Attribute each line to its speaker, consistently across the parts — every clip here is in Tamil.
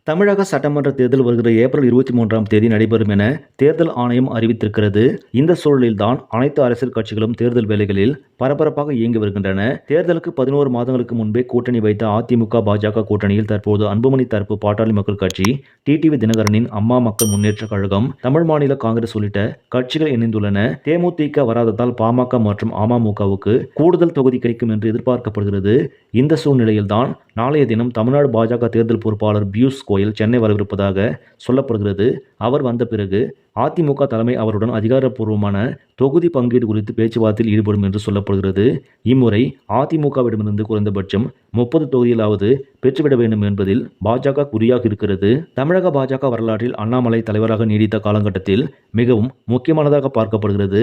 Speaker 1: தமிழக சட்டமன்ற தேர்தல் வருகிற ஏப்ரல் 23ஆம் தேதி நடைபெறும் என தேர்தல் ஆணையம் அறிவித்திருக்கிறது. இந்த சூழலில்தான் அனைத்து அரசியல் கட்சிகளும் தேர்தல் வேலைகளில் பரபரப்பாக இயங்கி வருகின்றன. தேர்தலுக்கு 11 மாதங்களுக்கு முன்பே கூட்டணி வைத்த அதிமுக, பாஜக கூட்டணியில் தற்போது அன்புமணி தரப்பு பாட்டாளி மக்கள் கட்சி, டிடிவி தினகரனின் அம்மா மக்கள் முன்னேற்ற கழகம், தமிழ் மாநில காங்கிரஸ் உள்ளிட்ட கட்சிகள் இணைந்துள்ளன. தேமுதிக வராததால் பாமக மற்றும் அமமுகவுக்கு கூடுதல் தொகுதி கிடைக்கும் என்று எதிர்பார்க்கப்படுகிறது. இந்த சூழ்நிலையில்தான் நாளைய தினம் தமிழ்நாடு பாஜக தேர்தல் பொறுப்பாளர் பியூஷ் கோயல் சென்னை வரவிருப்பதாக சொல்லப்படுகிறது. அவர் வந்த பிறகு அதிமுக தலைமை அவருடன் அதிகாரப்பூர்வமான தொகுதி பங்கீடு குறித்து பேச்சுவார்த்தையில் ஈடுபடும் என்று சொல்லப்படுகிறது. இம்முறை அதிமுகவிடமிருந்து குறைந்தபட்சம் 30 தொகுதிகளாவது பெற்றுவிட வேண்டும் என்பதில் பாஜக குறியாக இருக்கிறது. தமிழக பாஜக வரலாற்றில் அண்ணாமலை தலைவராக நீடித்த காலகட்டத்தில் மிகவும் முக்கியமானதாக பார்க்கப்படுகிறது.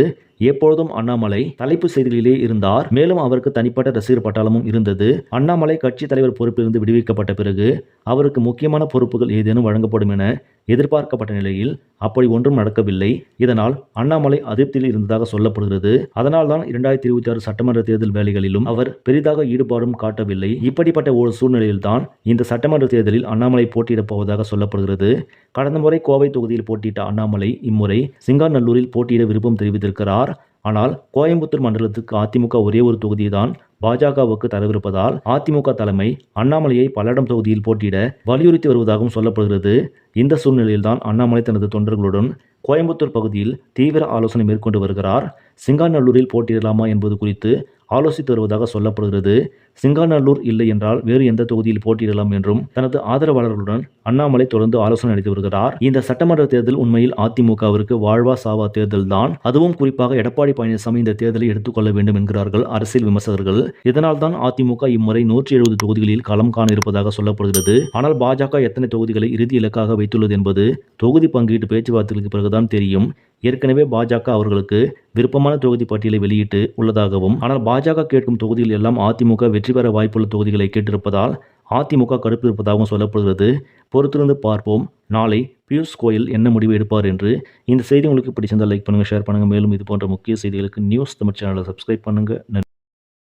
Speaker 1: எப்பொழுதும் அண்ணாமலை தலைப்பு செய்திகளிலே இருந்தார். மேலும் அவருக்கு தனிப்பட்ட ரசிகர் பட்டாளமும் இருந்தது. அண்ணாமலை கட்சி தலைவர் பொறுப்பிலிருந்து விடுவிக்கப்பட்ட பிறகு அவருக்கு முக்கியமான பொறுப்புகள் ஏதேனும் வழங்கப்படும் என எதிர்பார்க்கப்பட்ட நிலையில் அப்படி ஒன்றும் நடக்கவில்லை. இதனால் அண்ணாமலை அதிருப்தியில் இருந்ததாக சொல்லப்படுகிறது. அதனால்தான் 2026 சட்டமன்ற தேர்தல் வேலைகளிலும் அவர் பெரிதாக ஈடுபாடும் காட்டவில்லை. இப்படிப்பட்ட ஒரு சூழ்நிலையில்தான் இந்த சட்டமன்ற தேர்தலில் அண்ணாமலை போட்டியிடப் போவதாக சொல்லப்படுகிறது. கடந்த முறை கோவை தொகுதியில் போட்டியிட்ட அண்ணாமலை இம்முறை சிங்காநல்லூரில் போட்டியிட விருப்பம் தெரிவித்திருக்கிறார். ஆனால் கோயம்புத்தூர் மண்டலத்துக்கு அதிமுக ஒரே ஒரு தொகுதியை தான் பாஜகவுக்கு தரவிருப்பதால் அதிமுக தலைமை அண்ணாமலையை பல்லடம் தொகுதியில் போட்டியிட வலியுறுத்தி வருவதாகவும் சொல்லப்படுகிறது. இந்த சூழ்நிலையில்தான் அண்ணாமலை தனது தொண்டர்களுடன் கோயம்புத்தூர் பகுதியில் தீவிர ஆலோசனை மேற்கொண்டு வருகிறார். சிங்காநல்லூரில் போட்டியிடலாமா என்பது குறித்து ஆலோசித்து வருவதாக சொல்லப்படுகிறது. சிங்காநல்லூர் இல்லை என்றால் வேறு எந்த தொகுதியில் போட்டியிடலாம் என்றும் தனது ஆதரவாளர்களுடன் அண்ணாமலை தொடர்ந்து ஆலோசனை நடத்தி வருகிறார். இந்த சட்டமன்ற தேர்தல் உண்மையில் அதிமுகவிற்கு வாழ்வா சாவா தேர்தல் தான். அதுவும் குறிப்பாக எடப்பாடி பழனிசாமி இந்த தேர்தலை எடுத்துக்கொள்ள வேண்டும் என்கிறார்கள் அரசியல் விமர்சகர்கள். இதனால் தான் அதிமுக இம்முறை 170 தொகுதிகளில் களம் காண இருப்பதாக சொல்லப்படுகிறது. ஆனால் பாஜக எத்தனை தொகுதிகளை இறுதி இலக்காக வைத்துள்ளது என்பது தொகுதி பங்கீட்டு பேச்சுவார்த்தைகளுக்கு பிறகுதான் தெரியும். ஏற்கனவே பாஜக அவர்களுக்கு விருப்பமான தொகுதி பட்டியலை வெளியிட்டு உள்ளதாகவும், ஆனால் பாஜக கேட்கும் தொகுதிகள் எல்லாம் அதிமுக வெற்றி பெற வாய்ப்புள்ள தொகுதிகளை கேட்டிருப்பதால் அதிமுக கடுப்பு இருப்பதாகவும் சொல்லப்படுகிறது. பொறுத்திருந்து பார்ப்போம், நாளை பியூஷ் கோயல் என்ன முடிவு எடுப்பார் என்று. இந்த செய்தி உங்களுக்கு பிடிச்சிருந்தால் லைக் பண்ணுங்க, ஷேர் பண்ணுங்க. மேலும் இது போன்ற முக்கிய செய்திகளுக்கு நியூஸ் தமிழ் சேனலை சப்ஸ்கிரைப் பண்ணுங்க.